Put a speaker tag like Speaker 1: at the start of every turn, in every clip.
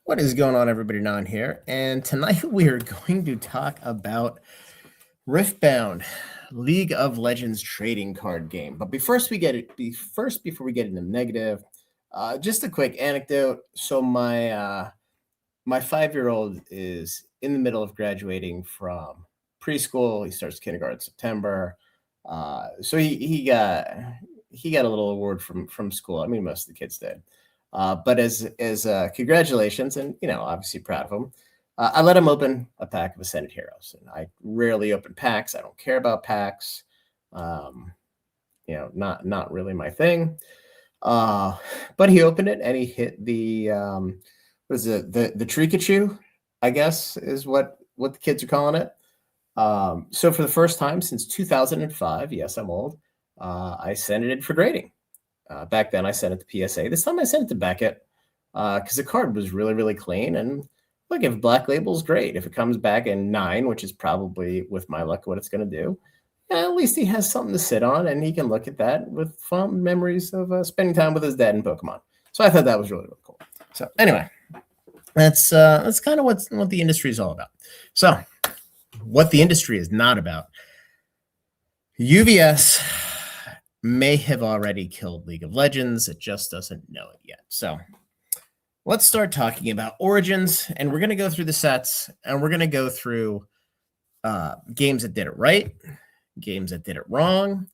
Speaker 1: What is going on, everybody? Non here, and tonight we are going to talk about Riftbound, League of Legends trading card game. But before we get into negative, just a quick anecdote. So my 5-year-old is in the middle of graduating from preschool. He starts kindergarten in September. So he got a little award from school. I mean, most of the kids did. But as congratulations, and obviously proud of him. I let him open a pack of Ascended Heroes, and I rarely open packs. I don't care about packs. Not really my thing. But he opened it and he hit the the Trikachu, I guess is what the kids are calling it. So for the first time since 2005, yes, I'm old. I sent it in for grading. Back then, I sent it to PSA. This time, I sent it to Beckett because the card was really, really clean. And look, if Black Label's great, if it comes back in 9, which is probably, with my luck, what it's going to do, at least he has something to sit on, and he can look at that with fond memories of spending time with his dad in Pokemon. So I thought that was really, really cool. So anyway, that's kind of what the industry is all about. So what the industry is not about, UVS may have already killed League of Legends. It just doesn't know it yet. So let's start talking about Origins, and we're going to go through the sets, and we're going to go through games that did it right, games that did it wrong,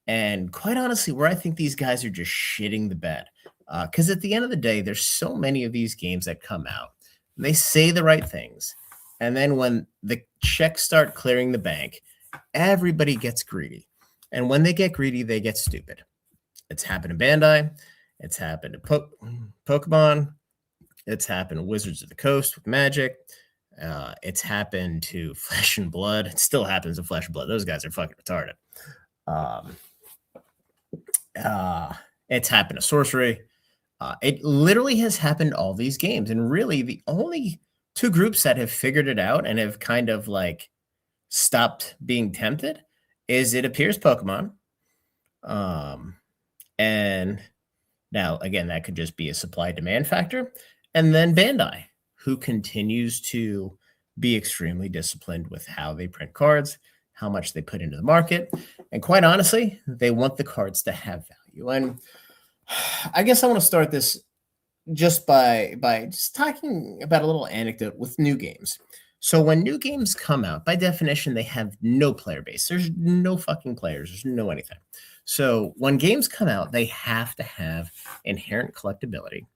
Speaker 1: and quite honestly, where I think these guys are just shitting the bed. Because at the end of the day, there's so many of these games that come out, and they say the right things, and then when the checks start clearing the bank, everybody gets greedy. And when they get greedy, they get stupid. It's happened to Bandai. It's happened to Pokemon. It's happened to Wizards of the Coast with Magic. It's happened to Flesh and Blood. It still happens to Flesh and Blood. Those guys are fucking retarded. It's happened to Sorcery. It literally has happened to all these games. And really, the only two groups that have figured it out and have kind of like stopped being tempted is, it appears, Pokemon. And now, again, that could just be a supply-demand factor. And then Bandai, who continues to be extremely disciplined with how they print cards, how much they put into the market. And quite honestly, they want the cards to have value. And I guess I want to start this just by just talking about a little anecdote with new games. So when new games come out, by definition, they have no player base. There's no fucking players. There's no anything. So when games come out, they have to have inherent collectibility.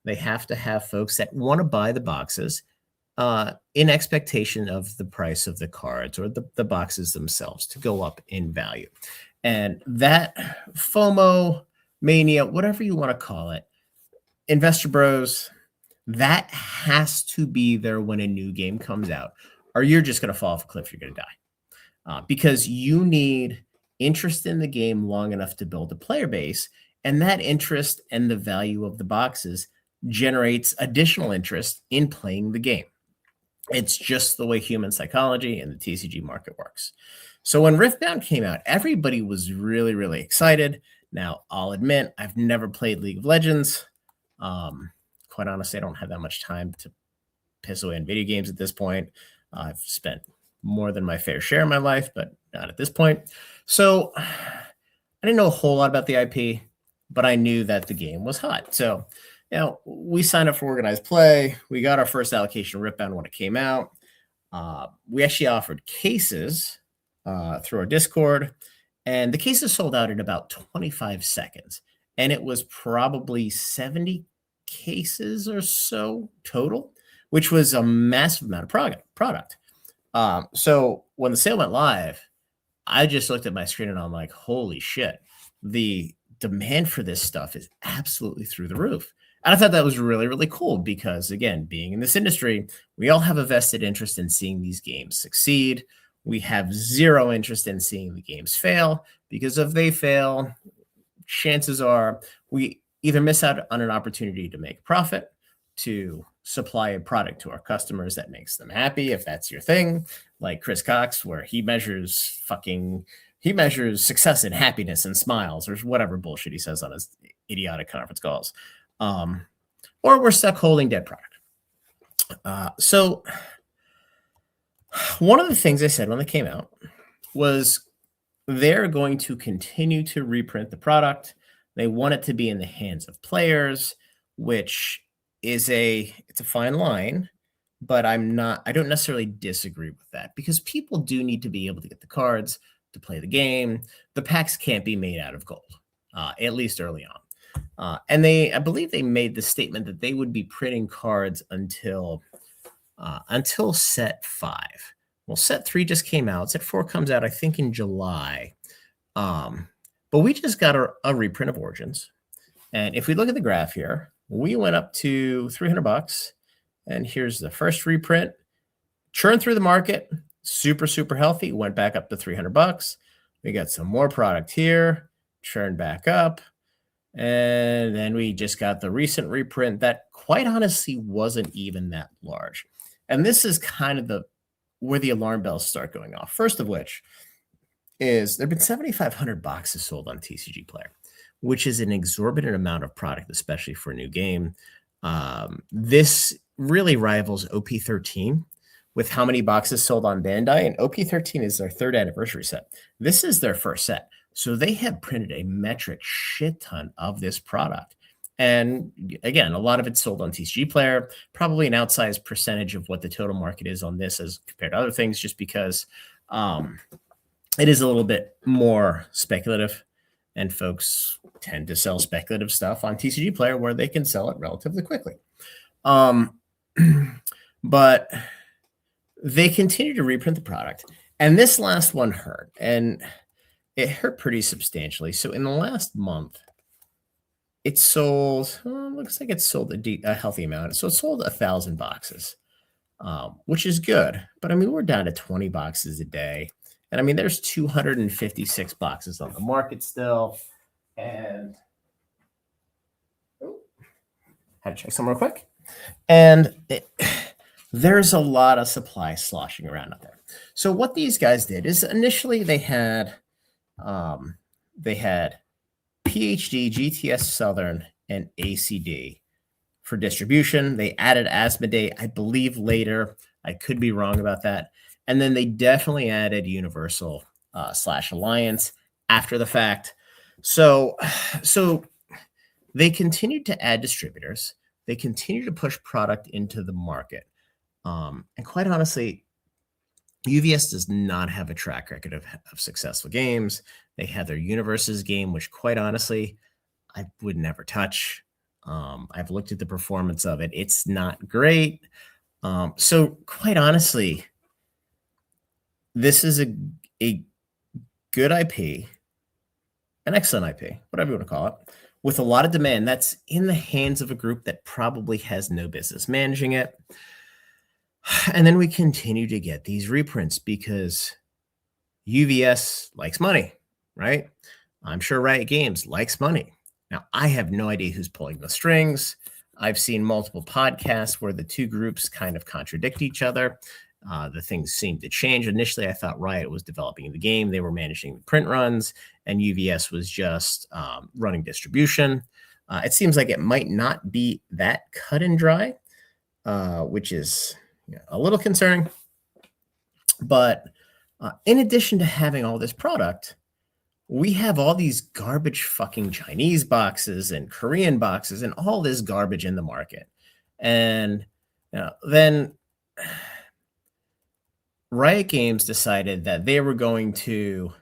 Speaker 1: They have to have folks that want to buy the boxes in expectation of the price of the cards or the boxes themselves to go up in value. And that FOMO, mania, whatever you want to call it, investor bros, that has to be there when a new game comes out, or you're just going to fall off a cliff. You're going to die because you need interest in the game long enough to build a player base. And that interest and the value of the boxes generates additional interest in playing the game. It's just the way human psychology and the TCG market works. So when Riftbound came out, everybody was really, really excited. Now, I'll admit, I've never played League of Legends. Quite honestly, I don't have that much time to piss away in video games at this point. I've spent more than my fair share in my life, but not at this point. So I didn't know a whole lot about the IP, but I knew that the game was hot. So, we signed up for organized play. We got our first allocation of Riftbound when it came out. We actually offered cases through our Discord, and the cases sold out in about 25 seconds. And it was probably 70 cases or so total, which was a massive amount of product. So when the sale went live, I just looked at my screen and I'm like, holy shit, the demand for this stuff is absolutely through the roof. And I thought that was really, really cool because, again, being in this industry, we all have a vested interest in seeing these games succeed. We have zero interest in seeing the games fail, because if they fail, chances are we either miss out on an opportunity to make profit, to supply a product to our customers that makes them happy, if that's your thing, like Chris Cox, where he measures success in happiness and smiles, or whatever bullshit he says on his idiotic conference calls. Or we're stuck holding dead product. So one of the things I said when they came out was they're going to continue to reprint the product. They want it to be in the hands of players, which is it's a fine line, but I don't necessarily disagree with that because people do need to be able to get the cards to play the game. The packs can't be made out of gold, at least early on. And I believe they made the statement that they would be printing cards until set 5. Well, set 3 just came out. Set 4 comes out, I think, in July. But we just got a reprint of Origins. And if we look at the graph here, we went up to $300. And here's the first reprint. Churned through the market, super, super healthy. Went back up to $300. We got some more product here, churned back up. And then we just got the recent reprint that quite honestly wasn't even that large. And this is kind of where the alarm bells start going off. First of which is there have been 7,500 boxes sold on TCG Player, which is an exorbitant amount of product, especially for a new game. This really rivals OP13 with how many boxes sold on Bandai, and OP13 is their 3rd anniversary set. This is their first set. So they have printed a metric shit ton of this product. And again, a lot of it's sold on TCG Player, probably an outsized percentage of what the total market is on this as compared to other things, just because it is a little bit more speculative, and folks tend to sell speculative stuff on TCG Player where they can sell it relatively quickly. But they continue to reprint the product, and this last one hurt, and it hurt pretty substantially. So in the last month, it sold, looks like it sold a healthy amount. So it sold 1,000 boxes, which is good. But I mean, we're down to 20 boxes a day. And I mean, there's 256 boxes on the market still. And had to check some real quick. And there's a lot of supply sloshing around out there. So what these guys did is initially they had PhD, GTS Southern, and ACD for distribution. They added Asmodee, I believe, later. I could be wrong about that. And then they definitely added Universal / Alliance after the fact. So they continued to add distributors. They continue to push product into the market. And quite honestly, UVS does not have a track record of successful games. They have their Universes game, which quite honestly, I would never touch. I've looked at the performance of it. It's not great. So quite honestly, this is a good IP, an excellent IP, whatever you want to call it, with a lot of demand that's in the hands of a group that probably has no business managing it. And then we continue to get these reprints because UVS likes money, right? I'm sure Riot Games likes money. Now, I have no idea who's pulling the strings. I've seen multiple podcasts where the two groups kind of contradict each other. The things seem to change. Initially, I thought Riot was developing the game. They were managing the print runs, and UVS was just running distribution. It seems like it might not be that cut and dry, which is a little concerning. But in addition to having all this product, we have all these garbage fucking Chinese boxes and Korean boxes and all this garbage in the market. And then Riot Games decided that they were going to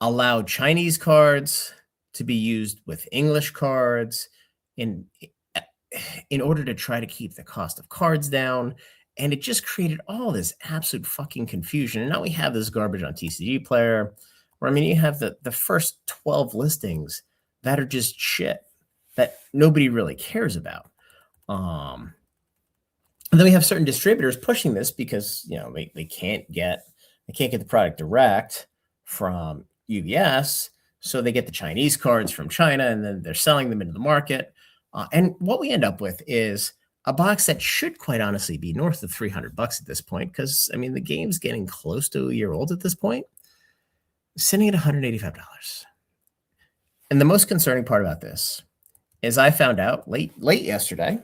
Speaker 1: allow Chinese cards to be used with English cards in order to try to keep the cost of cards down. And it just created all this absolute fucking confusion. And now we have this garbage on TCG Player, where, I mean, you have the first 12 listings that are just shit that nobody really cares about. And then we have certain distributors pushing this because, they can't get the product direct from UVS. So they get the Chinese cards from China, and then they're selling them into the market. And what we end up with is a box that should quite honestly be north of $300 at this point, because, I mean, the game's getting close to a year old at this point, sitting at $185. And the most concerning part about this is I found out late yesterday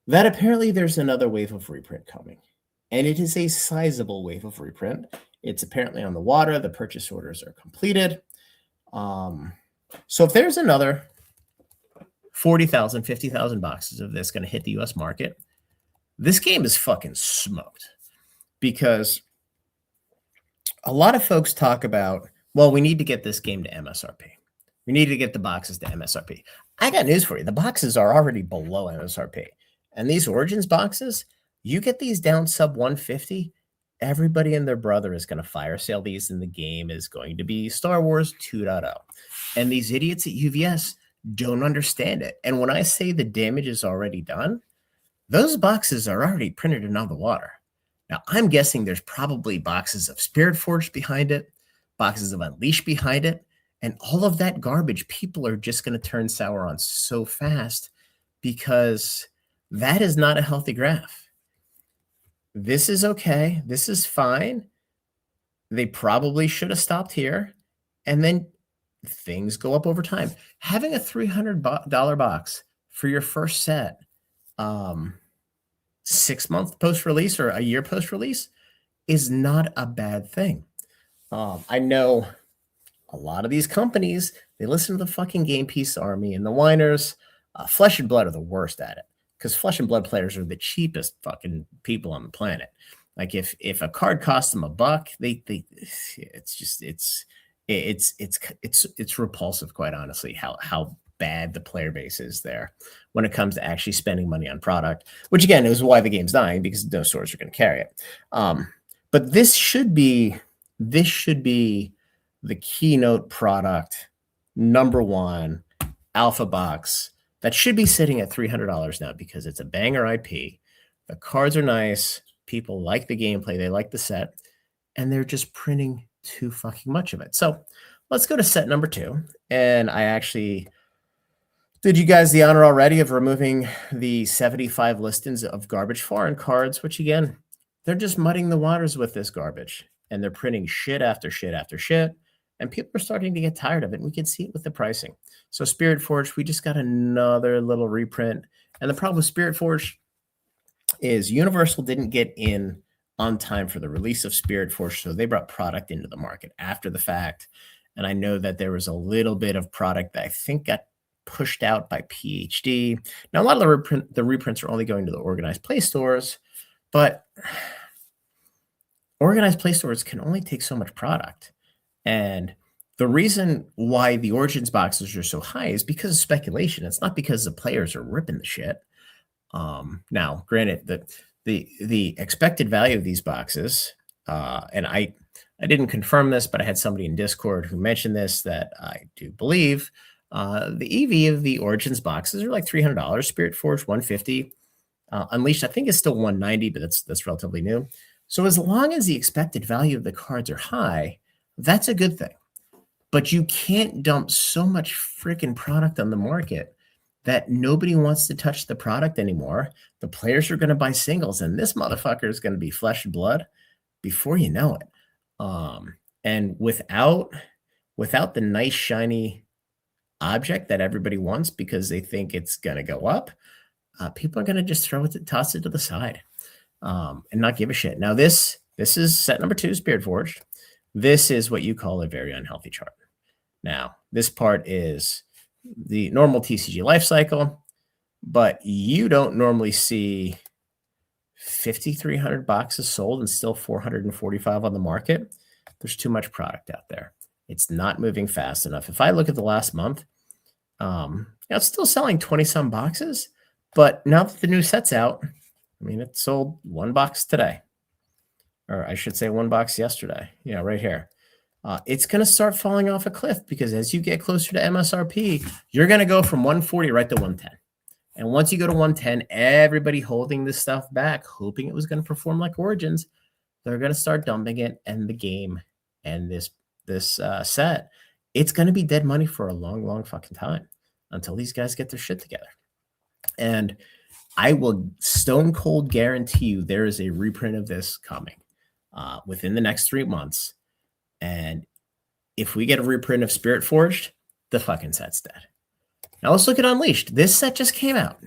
Speaker 1: that apparently there's another wave of reprint coming, and it is a sizable wave of reprint. It's apparently on the water. The purchase orders are completed. So if there's another 40,000, 50,000 boxes of this going to hit the US market, this game is fucking smoked, because a lot of folks talk about, well, we need to get this game to MSRP. We need to get the boxes to MSRP. I got news for you. The boxes are already below MSRP. And these Origins boxes, you get these down sub 150, everybody and their brother is going to fire sale these, and the game is going to be Star Wars 2.0. And these idiots at UVS don't understand it. And when I say the damage is already done, those boxes are already printed and on the water. Now, I'm guessing there's probably boxes of Spirit Forge behind it, boxes of Unleash behind it, and all of that garbage people are just going to turn sour on so fast, because that is not a healthy graph. This is okay. This is fine. They probably should have stopped here, and then things go up over time. Having a $300 box for your first set, 6 months post-release or a year post-release, is not a bad thing. I know a lot of these companies, they listen to the fucking Game Piece Army and the whiners. Flesh and Blood are the worst at it, because Flesh and Blood players are the cheapest fucking people on the planet. Like if a card costs them $1, it's repulsive, quite honestly, how bad the player base is there when it comes to actually spending money on product, which again is why the game's dying, because no stores are going to carry it. But this should be the keynote product, #1 alpha box that should be sitting at $300 now, because it's a banger IP. The cards are nice. People like the gameplay. They like the set, and they're just printing too fucking much of it. So let's go to set #2. And I actually did you guys the honor already of removing the 75 listings of garbage foreign cards, which again, they're just muddying the waters with this garbage, and they're printing shit after shit after shit. And people are starting to get tired of it. And we can see it with the pricing. So Spirit Forge, we just got another little reprint. And the problem with Spirit Forge is Universal didn't get in on time for the release of Spirit Forge, so they brought product into the market after the fact. And I know that there was a little bit of product that I think got pushed out by PhD. Now, a lot of the reprints are only going to the organized play stores, but organized play stores can only take so much product. And the reason why the Origins boxes are so high is because of speculation. It's not because the players are ripping the shit. Now, granted, the expected value of these boxes, and I didn't confirm this, but I had somebody in Discord who mentioned this, that I do believe the EV of the Origins boxes are like $300. Spirit Forge $150. Unleashed, I think, is still $190, but that's relatively new. So as long as the expected value of the cards are high, that's a good thing. But you can't dump so much freaking product on the market that nobody wants to touch the product anymore. The players are going to buy singles, and this motherfucker is going to be Flesh and Blood before you know it. And without the nice shiny object that everybody wants because they think it's going to go up, people are going to just toss it to the side, and not give a shit. Now this is set #2, Spirit Forged. This is what you call a very unhealthy chart. Now, this part is the normal TCG life cycle, but you don't normally see 5,300 boxes sold and still 445 on the market. There's too much product out there. It's not moving fast enough. If I look at the last month, it's still selling 20-some boxes, but now that the new set's out, I mean, it sold 1 box today. Or I should say 1 box yesterday. Yeah, right here. It's going to start falling off a cliff, because as you get closer to MSRP, you're going to go from 140 right to 110. And once you go to 110, everybody holding this stuff back, hoping it was going to perform like Origins, they're going to start dumping it, and the game and this set, it's going to be dead money for a long, long fucking time until these guys get their shit together. And I will stone cold guarantee you there is a reprint of this coming within the next 3 months. And if we get a reprint of Spirit Forged, the fucking set's dead. Now let's look at Unleashed. This set just came out.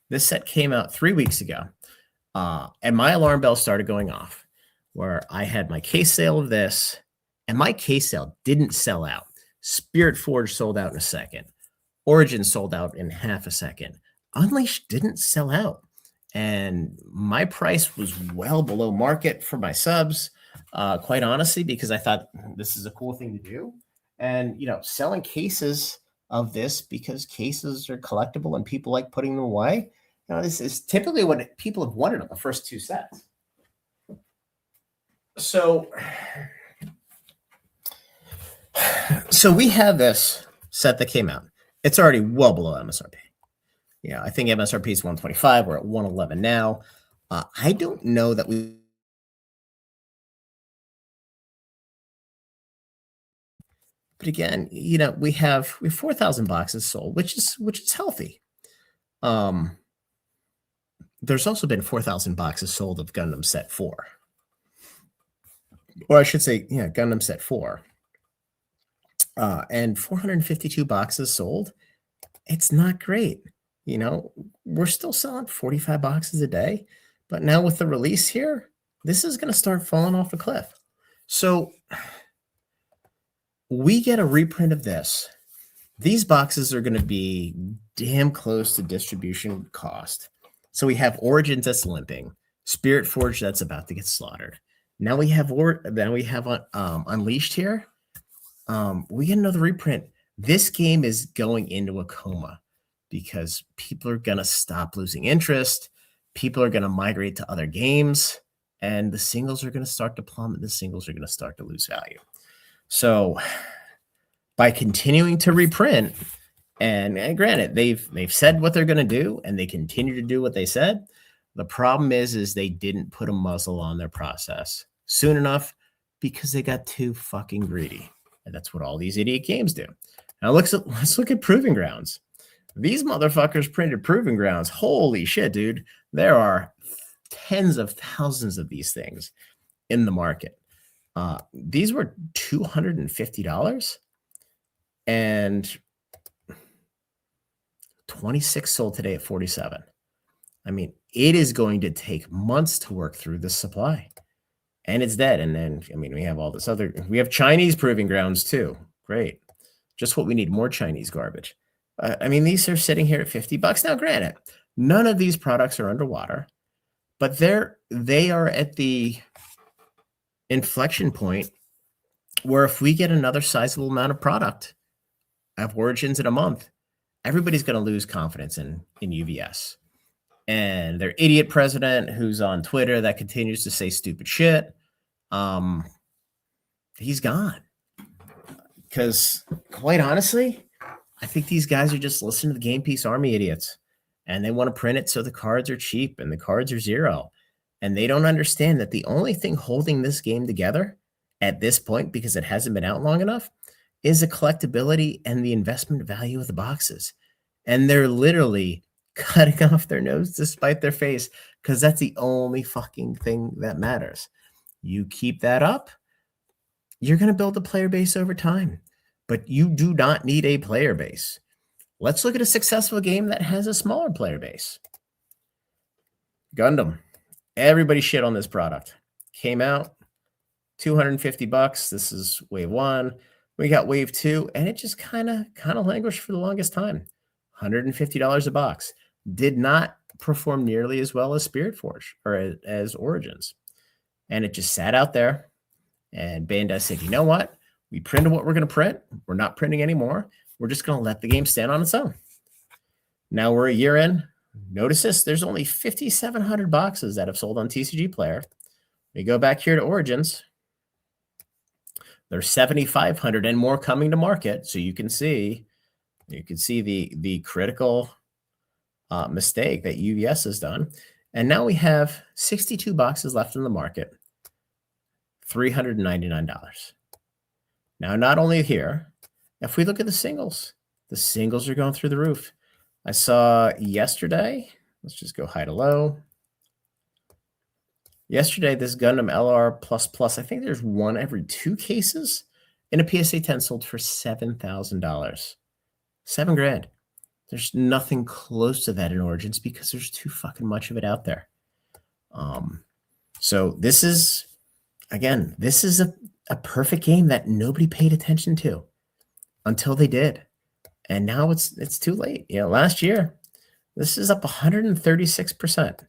Speaker 1: This set came out 3 weeks ago, and my alarm bell started going off where I had my case sale of this, and my case sale didn't sell out. Spirit Forge sold out in a second. Origin sold out in half a second. Unleashed didn't sell out. And my price was well below market for my subs, quite honestly, because I thought this is a cool thing to do. And, selling cases of this because cases are collectible and people like putting them away. This is typically what people have wanted on the first 2 sets. So we have this set that came out. It's already well below MSRP. I think MSRP is 125. We're at 111 now. I don't know that we. But again, we have 4,000 boxes sold, which is healthy. There's also been 4,000 boxes sold of Gundam Set 4. Or I should say, Gundam Set 4. And 452 boxes sold. It's not great. We're still selling 45 boxes a day. But now with the release here, this is going to start falling off a cliff. So we get a reprint of this. These boxes are going to be damn close to distribution cost. So we have Origins that's limping, Spirit Forge that's about to get slaughtered. Now we have Unleashed here. We get another reprint. This game is going into a coma because people are going to stop losing interest. People are going to migrate to other games, and the singles are going to start to plummet. The singles are going to start to lose value. So by continuing to reprint, and granted, they've said what they're going to do, and they continue to do what they said. The problem is they didn't put a muzzle on their process soon enough because they got too fucking greedy. And that's what all these idiot games do. Now let's look at Proving Grounds. These motherfuckers printed Proving Grounds. Holy shit, dude. There are tens of thousands of these things in the market. These were $250 and 26 sold today at 47. I mean, it is going to take months to work through this supply, and it's dead. And then, we have all this we have Chinese Proving Grounds too. Great. Just what we need, more Chinese garbage. These are sitting here at $50. Now, granted, none of these products are underwater, but they are at the inflection point where if we get another sizable amount of product of Origins in a month, everybody's going to lose confidence in UVS. And their idiot president who's on Twitter that continues to say stupid shit, he's gone. Because quite honestly, I think these guys are just listening to the Game Piece Army idiots. And they want to print it so the cards are cheap and the cards are zero. And they don't understand that the only thing holding this game together at this point, because it hasn't been out long enough, is the collectibility and the investment value of the boxes. And they're literally cutting off their nose to spite their face because that's the only fucking thing that matters. You keep that up, you're going to build a player base over time, but you do not need a player base. Let's look at a successful game that has a smaller player base. Gundam. Everybody shit on this product. Came out, $250. This is wave 1. We got wave 2, and it just kind of languished for the longest time. $150 a box. Did not perform nearly as well as Spirit Forge or as Origins. And it just sat out there. And Bandai said, you know what? We printed what we're going to print. We're not printing anymore. We're just going to let the game stand on its own. Now we're a year in. Notice this. There's only 5,700 boxes that have sold on TCG Player. We go back here to Origins. There's 7,500 and more coming to market. So you can see the critical mistake that UVS has done. And now we have 62 boxes left in the market, $399. Now, not only here, if we look at the singles are going through the roof. I saw yesterday, let's just go high to low. Yesterday, this Gundam LR++, I think there's one every 2 cases in a PSA 10 sold for $7,000. $7,000. There's nothing close to that in Origins because there's too fucking much of it out there. So this is, again, this is a perfect game that nobody paid attention to until they did. And now it's too late. You know, last year, this is up 136%.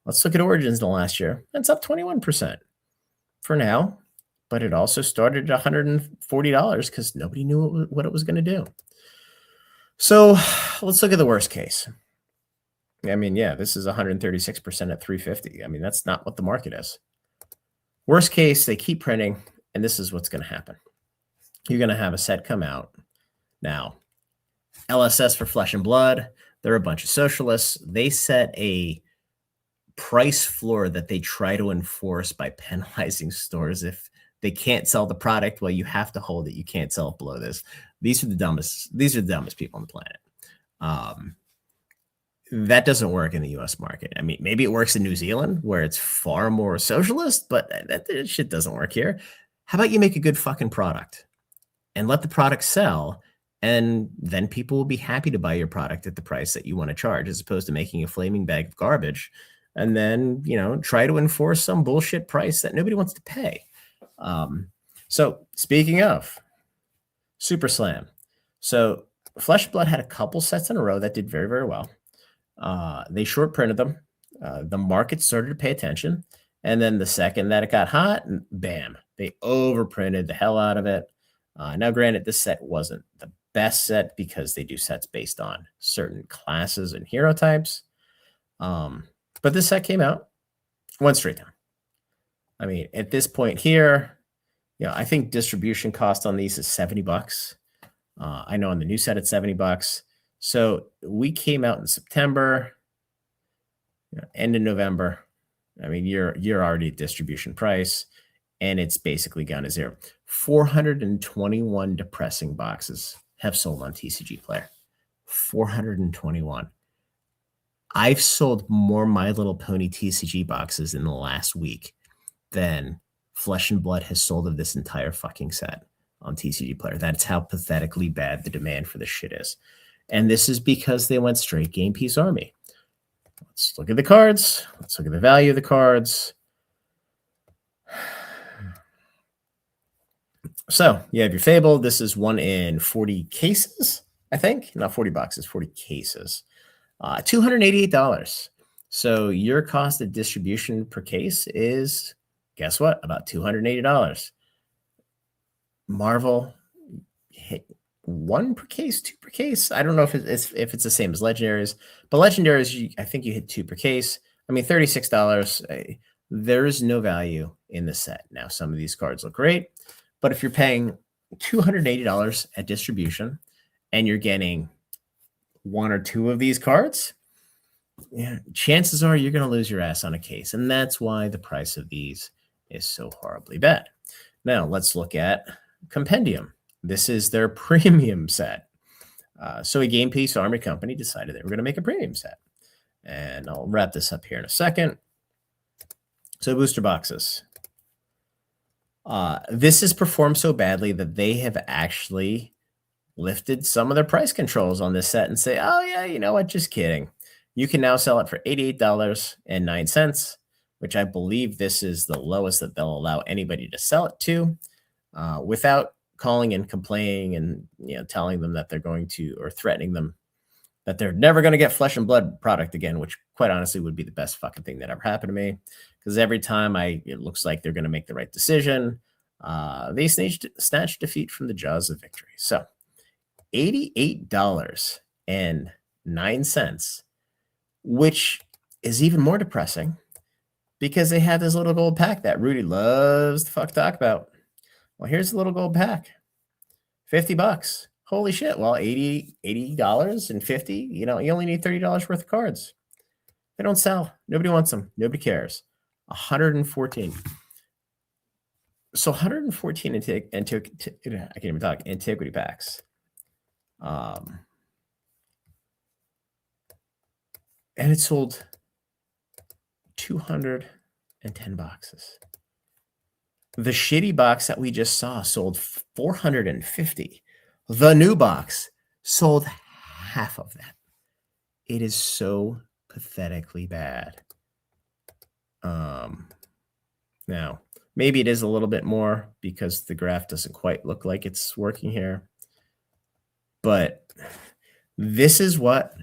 Speaker 1: Let's look at Origins in the last year. It's up 21% for now, but it also started at $140 because nobody knew what it was going to do. So let's look at the worst case. I mean, yeah, this is 136% at 350. I mean, that's not what the market is. Worst case, they keep printing, and this is what's going to happen. You're going to have a set come out. Now, LSS for Flesh and Blood, they're a bunch of socialists. They set a price floor that they try to enforce by penalizing stores if they can't sell the product. Well, you have to hold it. You can't sell it below this. These are the dumbest people on the planet. That doesn't work in the US market. I mean, maybe it works in New Zealand where it's far more socialist, but that shit doesn't work here. How about you make a good fucking product and let the product sell, and then people will be happy to buy your product at the price that you want to charge, as opposed to making a flaming bag of garbage and then, you know, try to enforce some bullshit price that nobody wants to pay. So speaking of Super Slam, so Flesh and Blood had a couple sets in a row that did very, very well. They short printed them. The market started to pay attention. And then the second that it got hot, bam, they overprinted the hell out of it. Now, granted, this set wasn't the best set because they do sets based on certain classes and hero types. But this set came out, went straight down. I mean, at this point here, you know, I think distribution cost on these is $70. I know on the new set it's $70. So we came out in September, end of November. I mean, you're already at distribution price, and it's basically gone to zero. 421 depressing boxes have sold on TCG Player. 421. I've sold more My Little Pony TCG boxes in the last week than Flesh and Blood has sold of this entire fucking set on TCG Player. That's how pathetically bad the demand for this shit is. And this is because they went straight game piece army. Let's look at the cards. Let's look at the value of the cards. So you have your Fable. This is 1 in 40 cases, I think. Not 40 boxes, 40 cases. $288. So your cost of distribution per case is, guess what? About $280. Marvel hit 1 per case, 2 per case. I don't know if it's the same as legendaries, but legendaries, I think you hit 2 per case. I mean, $36. There is no value in the set. Now, some of these cards look great, but if you're paying $280 at distribution and you're getting 1 or 2 of these cards, yeah, chances are you're going to lose your ass on a case. And that's why the price of these is so horribly bad. Now, let's look at Compendium. This is their premium set. So a game piece army company decided they were going to make a premium set. And I'll wrap this up here in a second. So booster boxes. This has performed so badly that they have actually lifted some of their price controls on this set and say, oh, yeah, you know what? Just kidding. You can now sell it for $88.09, which I believe this is the lowest that they'll allow anybody to sell it to, without calling and complaining and, you know, telling them that they're going to, or threatening them that they're never going to get Flesh and Blood product again, which quite honestly would be the best fucking thing that ever happened to me. Because every time it looks like they're going to make the right decision, they snatch defeat from the jaws of victory. So $88.09, which is even more depressing because they have this little gold pack that Rudy loves to talk about. Well, here's the little gold pack. $50. Holy shit. Well, $80 and $50, you know, you only need $30 worth of cards. They don't sell. Nobody wants them. Nobody cares. 114. So 114 I can't even talk, antiquity packs. And it sold 210 boxes. The shitty box that we just saw sold 450. The new box sold half of that. It is so pathetically bad. Now, maybe it is a little bit more because the graph doesn't quite look like it's working here. But this is what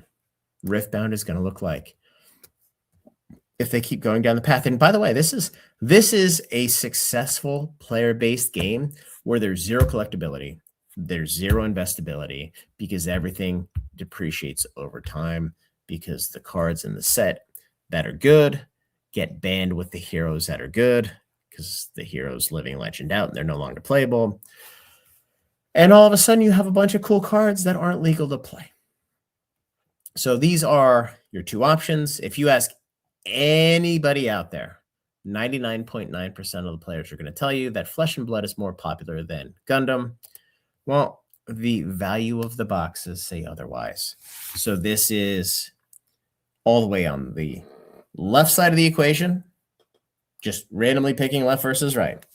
Speaker 1: Riftbound is going to look like if they keep going down the path. And by the way, this is a successful player-based game where there's zero collectability, there's zero investability, because everything depreciates over time, because the cards in the set that are good get banned with the heroes that are good, because the heroes living legend out and they're no longer playable. And all of a sudden you have a bunch of cool cards that aren't legal to play. So these are your two options. If you ask anybody out there, 99.9% of the players are going to tell you that Flesh and Blood is more popular than Gundam. Well, the value of the boxes say otherwise. So this is all the way on the left side of the equation, just randomly picking left versus right.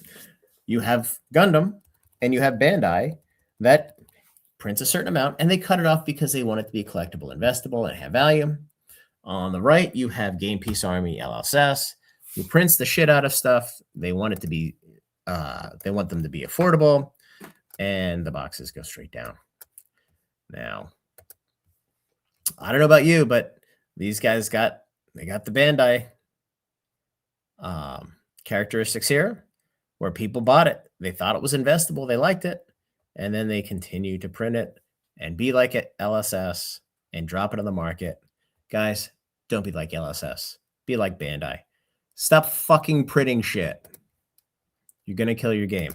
Speaker 1: You have Gundam and you have Bandai that prints a certain amount, and they cut it off because they want it to be collectible, investable, and have value. On the right, you have Game Piece Army LSS, who prints the shit out of stuff. They want it to be, they want them to be affordable, and the boxes go straight down. Now, I don't know about you, but these guys got the Bandai characteristics here, where people bought it. They thought it was investable. They liked it. And then they continue to print it and be like it LSS and drop it on the market. Guys, don't be like LSS. Be like Bandai. Stop fucking printing shit. You're going to kill your game.